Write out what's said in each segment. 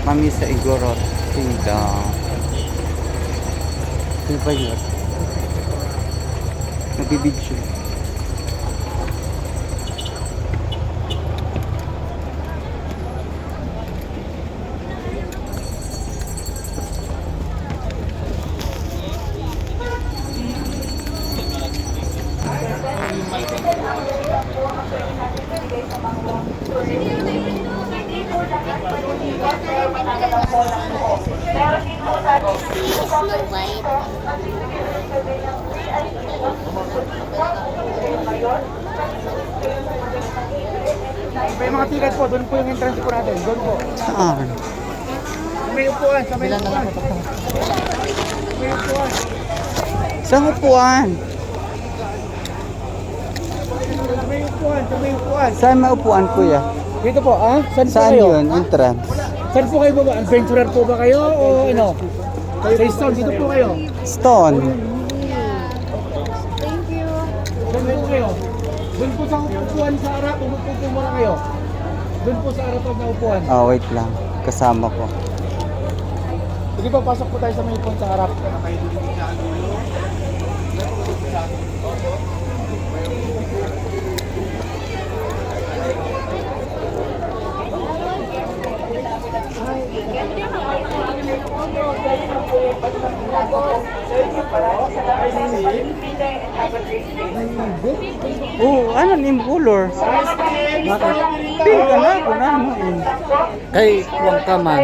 Pasok kami sa Igorot Kingdom. Ano ba yun? Nabibidyo. May mga ticket po, doon po yung entrance po natin. Doon po. Saan? May upuan, sa may upuan. May upuan. Saan upuan? Sa may upuan, sa may upuan. Saan maupuan, kuya? Dito po, ah? Saan po Saan kayo? yun? Entrance. Saan po kayo ba? Adventurer po ba kayo o ano? Sa Stone, dito po kayo. Stone. Saan po kayo? Doon po sa upuan sa harap, umupo po muna kayo. Doon po sa harap na upuan. Oh, wait lang. Kasama ko. Sige po, pasok po tayo sa may upuan sa harap. Oh, ano name color? Pink ka na ako na ano eh. Kay Wang Kaman.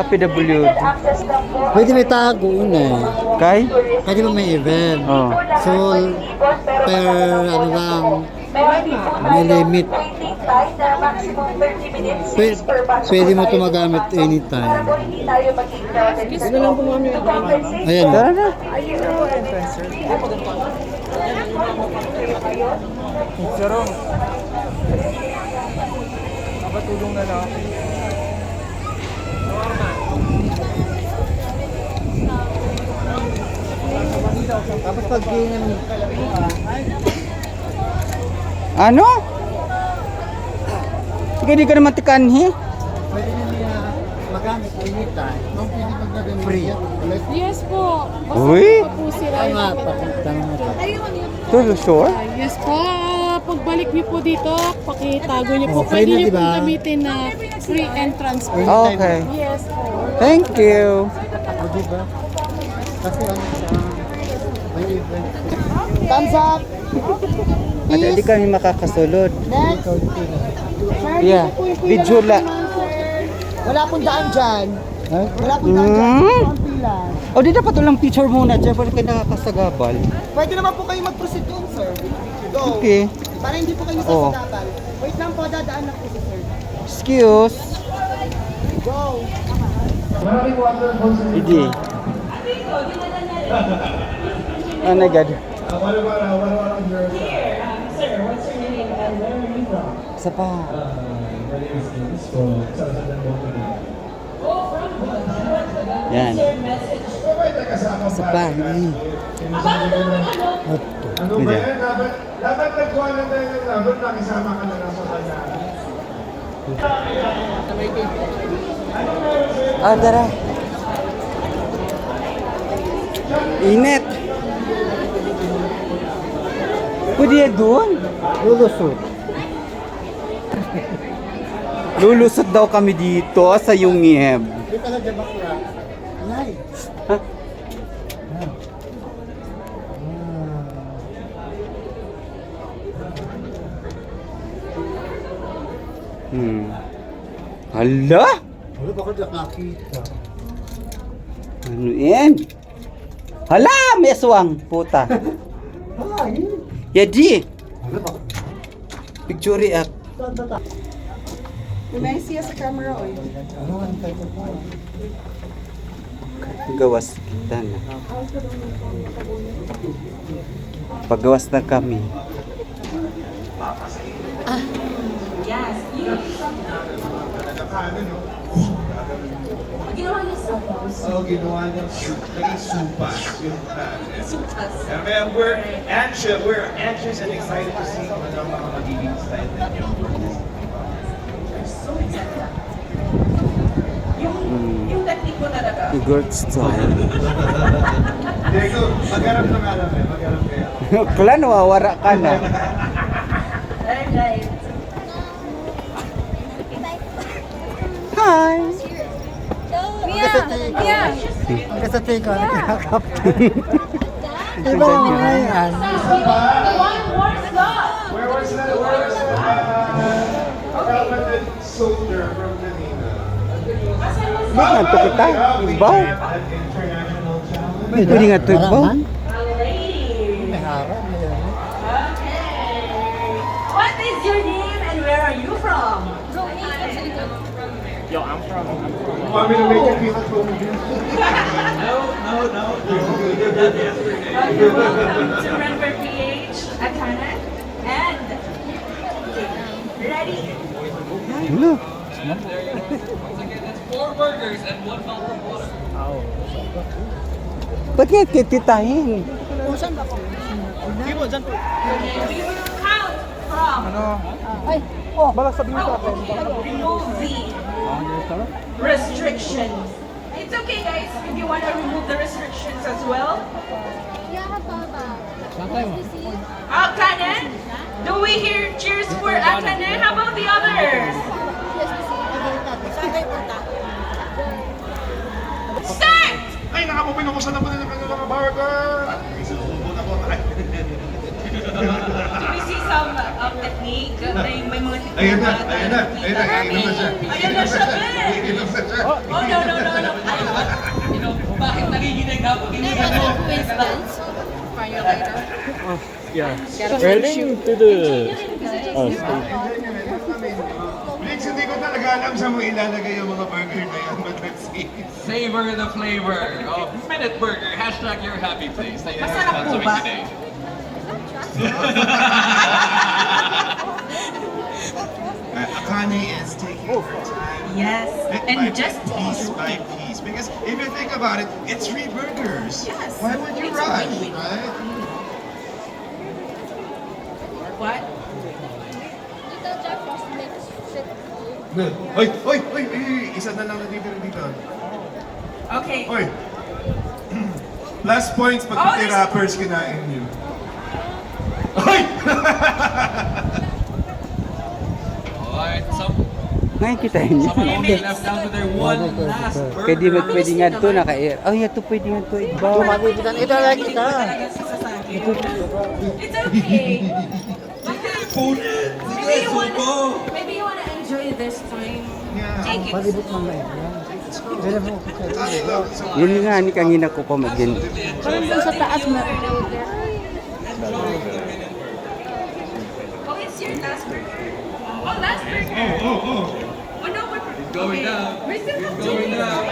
PWD. Pwede may tago yun eh. Kay? Pwede ba may event? Oh. So, per ano lang, may limit. Pwede mo ito magamit anytime. Sino lang po mami? Ayan. Tara na. Sarong. Kapatulong na lang. Tapos pag Ano? Sige, di ka naman tikanhi. pwede niya magamit anytime. Nung pwede magamit free. Yes po. Basta Uy! pa po sila. Ay nga, pakita mo ito. To the shore? Yes po. Pagbalik niyo po dito, pakitago niyo po. Oh, Pwede pwede, niyo diba? pong gamitin na free entrance po. Okay. Yes po. Thank you. O diba? Kasi ano sa may event. Thumbs up! At hindi kami makakasulod. Ikaw dito. Yeah. Video la. Wala pong daan dyan. Ha? Wala pong daan dyan. Hmm? Ang pila. O di dapat walang picture muna dyan para kayo nakakasagabal. Pwede naman po kayo mag-proceed doon, sir. Go. Okay. Para hindi po kayo Oh. sasagabal. Wait lang po, dadaan na po si sir. Excuse. Go. Hindi. Oh my God. Isa pa. Yan. Isa pa. Ano ba yan? Dapat nagkuha na tayo ng laban, nakisama ka na lang sa kanya. Ah, tara. Init. Pwede yan doon? Lulusot. Lulusot daw kami dito sa Yungib. Dito ka dyan bakla. Nay. Ha? Hala? Wala ba ko dyan nakita? Ano yan? Hala! May aswang! Puta. Ay! Yadi! Wala ba? Picture up. May siya sa camera, oy. Ano ang tayo pa? Gawas kita na. Paggawas na kami. Oo, ginawa niya naging supas. Yung supas. We're anxious and excited to see kung ano ang mga magiging style ninyo. Good style. Diego, magharap na nga lang eh. Magharap kayo. Kala nawawara ka na. Hi! Hanggang sa tika, nakakap. Iba nga yan. Where was that? Helmeted soldier from Manila. Ba't nanto kita? Ibaw? An international challenge. Pwede nga ito ibaw? May harap. What is your name and where are you from? Want me to make you feel at home again? Welcome to Renver PH, Akana, and ready? Hello. Ba't nga tititahin? Okay, we will count from remove the restrictions. It's okay guys, if you want to remove the restrictions as well. Akanen? Do we hear cheers for Akanen? How about the others? Start! Ay, nakapupinukos na po na ng mga burger! Isusubo na po. Do we see some technique? May mga technique. Ayun na, ayun na, ayun na, ayun na siya. Ayun na siya, Ben! Iinom na siya. Oh, no. Bakit nakikinig ako? Blix, hindi ko talaga alam saan mo ilalagay yung mga burger na yan, but let's see. Savor the flavor of Minute Burger. Hashtag your happy place. Tayo na Masarap po sponsoring ba? today. Akane is taking her time. Yes, and just piece by piece. Because if you think about it, it's 3 burgers. Yes. Why would you It's a rush, win-win. right? What? Oy, oy, oy, isa na lang dito. Okay. Oy. Plus points pag Oh, pati this- rappers kinain niyo. Oy! Alright, Nakikitahin niyo. someone only left down to their one last burger. Pwede nga ito naka-air. Oh, yeah, ito pwede nga ito ibaw. Mabibitan. Ito lagi kita. It's okay. Maybe you wanna enjoy this time. Take it. Palibot man na yan. Ganyan mo ako kayo. Yun nga, ni kanina ko pa mag-gen. Parang dun sa taas mo. Oh, it's your last burger. Oh, last burger. Oh, no, we're Going down. We're still have Going two. down.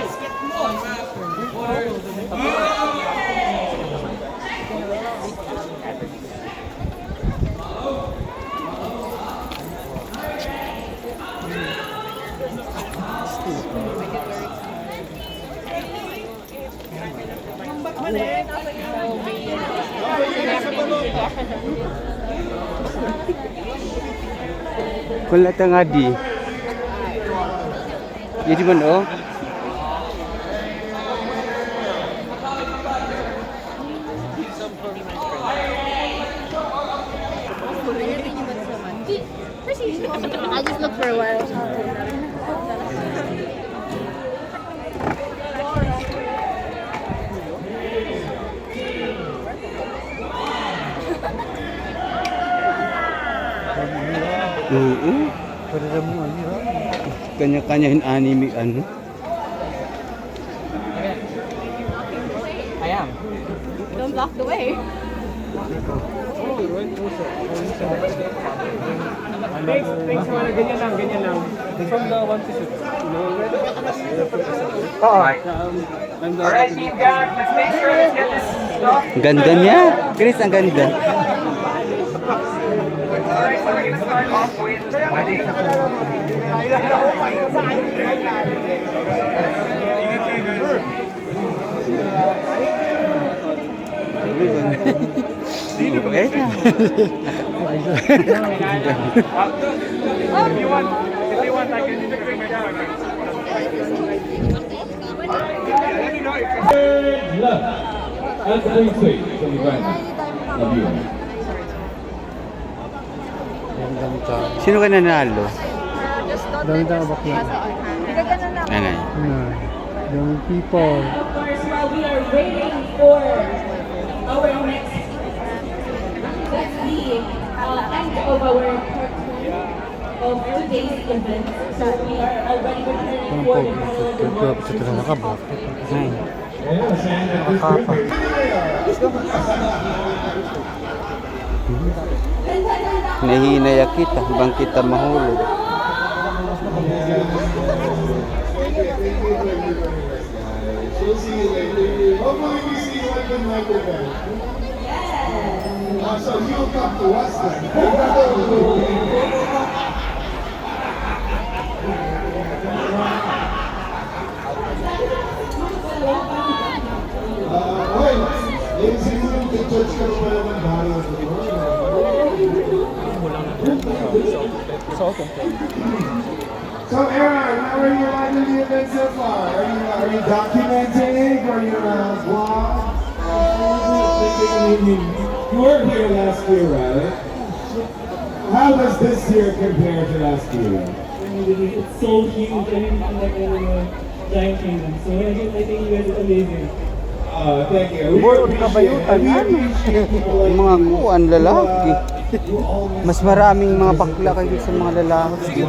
Wala ta nga di. Jadi man oh. I just look for a while. Oo. Pwede na mo ano. Kanya-kanya anime ano. Don't block the way. Thanks, wala. Ganyan lang. From the 1 to 6. Alright, team gang, let's make sure let's get this stuff. Ganda niya. Chris, ang ganda. Alright, so we're gonna start off with wedding. Okay na. If you want, I can do the quick At the green stage, so we went. Love you. Sino ka nanalo? Dami tayo bakla. Ano? Young people. Of course, while we are waiting for our next, that's the end of our part of today's event. So we are already preparing for the Battle of the Worlds. Nahihinaya kita habang kita mahulog. We'll see you later. Hopefully we see you at the night event. So you'll come to us then. Wait, ladies and gentlemen, the church ka pa naman bahay of the Lord. So Aaron, how are you liking the event so far? Are you documenting? Are you vlog? You were here last year, right? How does this year compare to last year? It's so huge. I mean, like a giant kingdom. So I think you guys are amazing. Thank you. World kabayutan yung mga kuwan lalaki. Mas maraming mga bakla kaysa sa mga lalaki.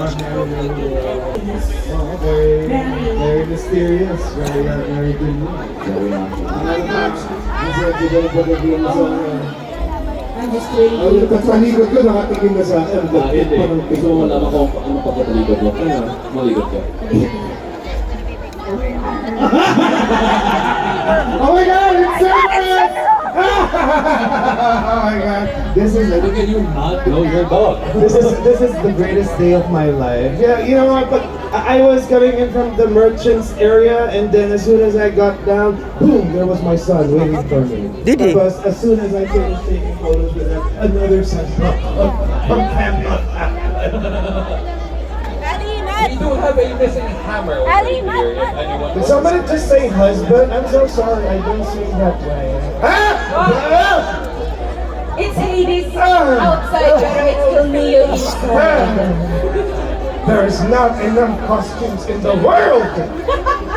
Very mysterious. Very good news. Yung kapaligod ko, nakatingin na sa akin. Gusto mo malaman kung ano pagkatalikod mo? Ano? Maligod ka. Oh my God, it's Cerberus! Oh my God, this is Look at you not know your dog. This is the greatest day of my life. Yeah, you know what? But I was coming in from the merchants area, and then as soon as I got down, boom! There was my son waiting for me. Did he? Because as soon as I finished taking photos with him, another son from campus. We do have a missing hammer over here if anyone Did knows. somebody just say husband? I'm so sorry, I don't see it that way. It's Hades outside, pero it's still Neo inside. There is not enough costumes in the world!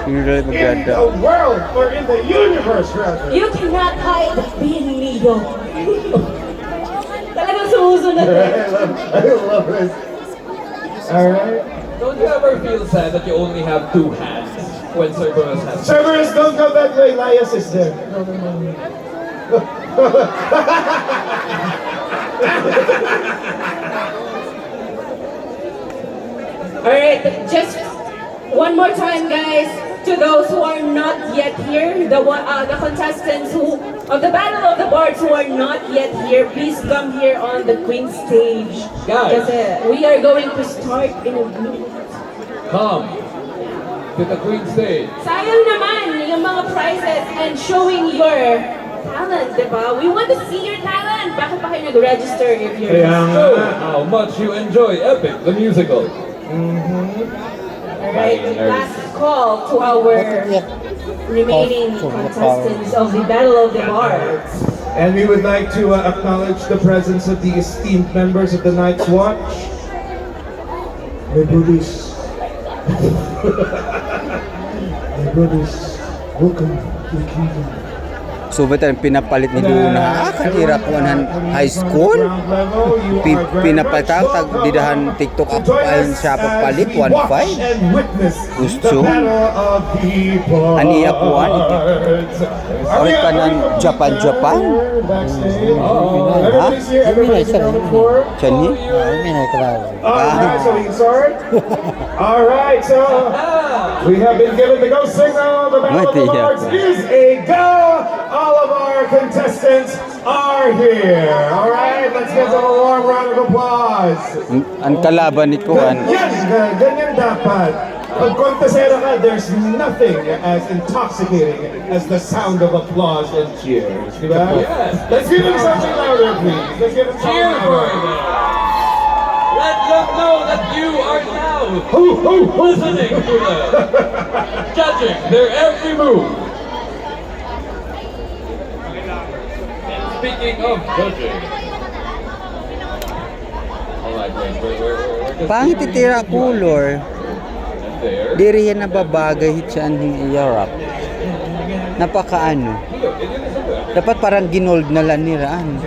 Yung lalaki In maganda. the world, or in the universe rather! You cannot hide being Neo. Talagang sumusunod eh. I love this. Alright. Don't you ever feel sad that you only have two hands when Cerberus has? Cerberus, don't go that way, Laius is there. Alright, just one more time, guys. To those who are not yet here, the contestants of the Battle of the Bards who are not yet here, please come here on the Queen stage. Guys. Kasi we are going to start in a minute. Come to the Queen stage. Sayang naman yung mga prizes and showing your talent, diba? We want to see your talent. Bakit pa kayo nag-register if you're Show how much you enjoy Epic the musical. Alright, last call to our remaining contestants of the Battle of the Bards. And we would like to acknowledge the presence of the esteemed members of the Night's Watch. My brothers. My brothers, welcome to the kingdom. So ba't ang pinapalit ni Luna? Kanira ko high school? Pinapatak, didahan TikTok ako ayun siya papalit, 1.5. Gusto? Aniya ko Orit ka ng Japan? Ha? Chani? Alright, so we can start? Alright, so we have been given the go signal. The Battle of the Bards is a go! All of our contestants are here. Alright, let's give them a warm round of applause. Ang kalaban ni Kuan. Ganyan dapat. Pag kontesera ka, there's nothing as intoxicating as the sound of applause and cheers. Diba? Yes. Let's give them something louder, please. Let's give them something Cheer for louder. them. Let them know that you are now listening to them, judging their every move. Speaking of judging. Alright, we're Pangit itira color. and there. Diri yan nababagay siya ang Europe. Napakaano. Dapat parang ginold na lang niraan.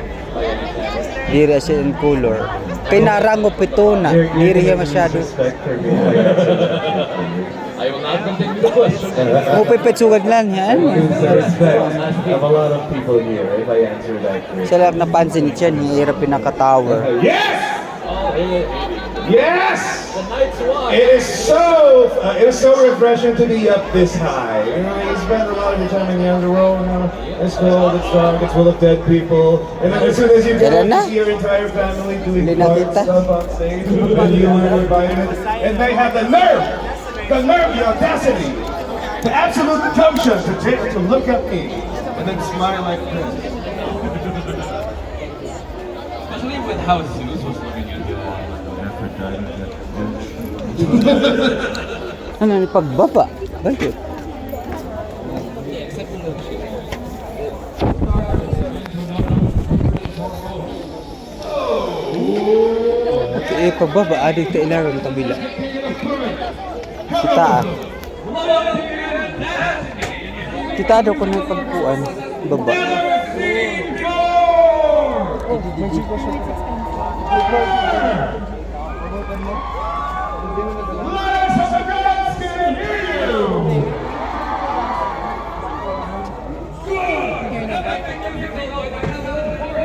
Diri siya in color. Pinarango pito na. Diri siya masyado. I will not continue the question. Mupipitsugad lang yan. Of a lot of people here, if I answer that correctly. Sa lang napansin siya, hirap pinaka-tower. Yes! Oh, Yes! the night's watch. It is so refreshing to be up this high. You know, you spend a lot of your time in the underworld. You know, it's cold, it's dark, it's full of dead people. And then as soon as you get Kailan na? up, you see your entire family doing Hindi na fun kita. stuff on stage, and you are invited. And they have the nerve, the audacity, the absolute gumption to look at me and then smile like this. Especially with how Zeus was looking at you. Ano ni pagbaba? Bakit? Pagbaba, adik ta ilaron kabila. Kita ah. Kita daw ko ng pagpuan. Baba.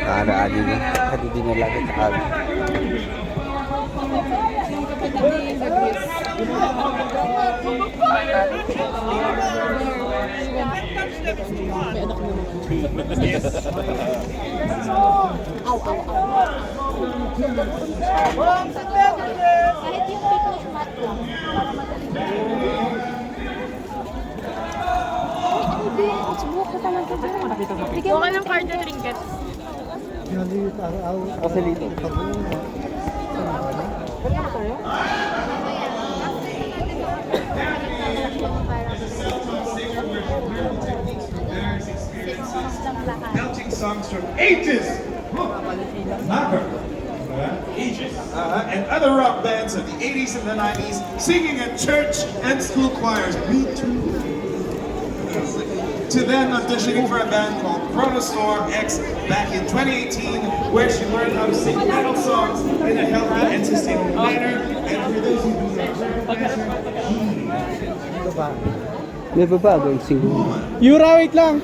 Adi din na lagi sa amin. Kahit yung picnic mat lang, para madali. Subukan ko talaga dyan. Bigyan mo ng card and trinket. Kasi dito. Belting songs from ages. Ages. And other rock bands of the 80s and the 90s singing at church and school choirs. Me too. To then auditioning for a band called Protostorm X back in 2018, where she learned how to sing metal songs in a healthy and sustainable manner. And for those who do not May babago yung single. Yura, wait lang.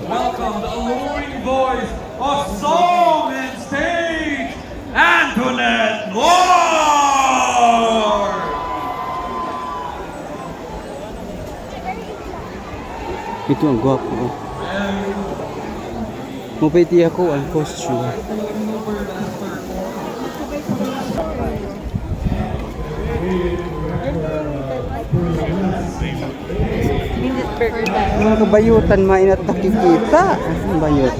Welcome the alluring voice of song and stage, Antoinette Moore! Ito ang gwapo. Mapiti ako ang costume. Mga kabayutan mainat nakikita. Ang bayot.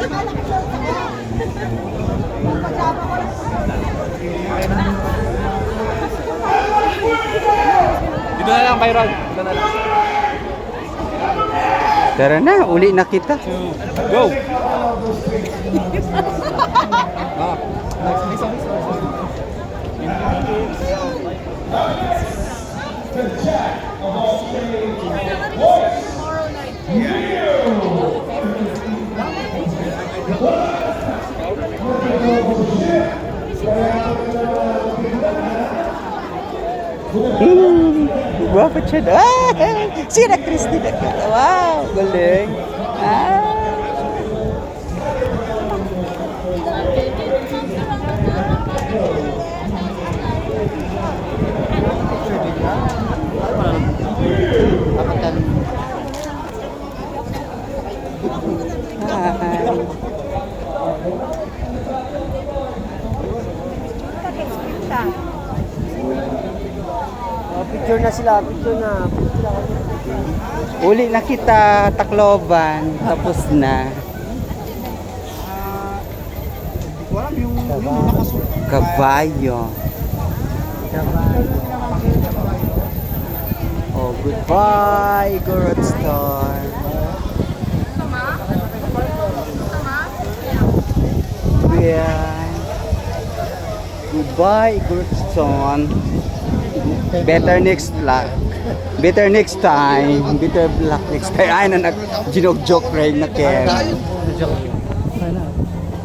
Dito na lang kay Rod. Dito na lang. Tara na, uli na kita. Go! Gwapo siya. Sina Christy na kita. Wow, galing. Picture na sila, picture na. Uli na kita, Tacloban. Tapos na. Kabayo. Oh, goodbye, Igorot Star. Yeah. Goodbye, Igorot Star. Better next luck. Better next time. Better luck next time. Ay, na nag-joke-joke rin na Ken.